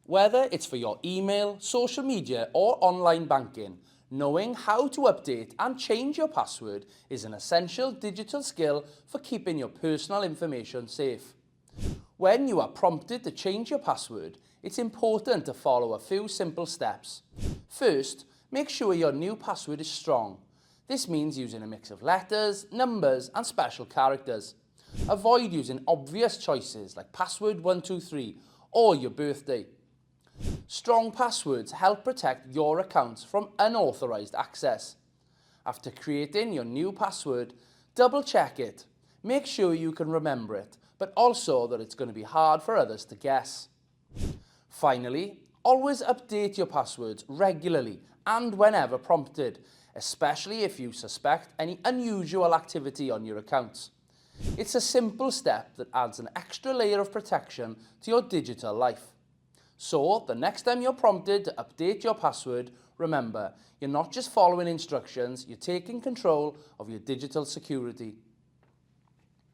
Whether it's for your email, social media or online banking, knowing how to update and change your password is an essential digital skill for keeping your personal information safe. When you are prompted to change your password, it's important to follow a few simple steps. First, make sure your new password is strong. This means using a mix of letters, numbers and special characters. Avoid using obvious choices like password 123 or your birthday. Strong passwords help protect your accounts from unauthorized access. After creating your new password, double check it. Make sure you can remember it, but also that it's going to be hard for others to guess. Finally, always update your passwords regularly and whenever prompted, especially if you suspect any unusual activity on your accounts. It's a simple step that adds an extra layer of protection to your digital life. So, the next time you're prompted to update your password, remember, you're not just following instructions, you're taking control of your digital security.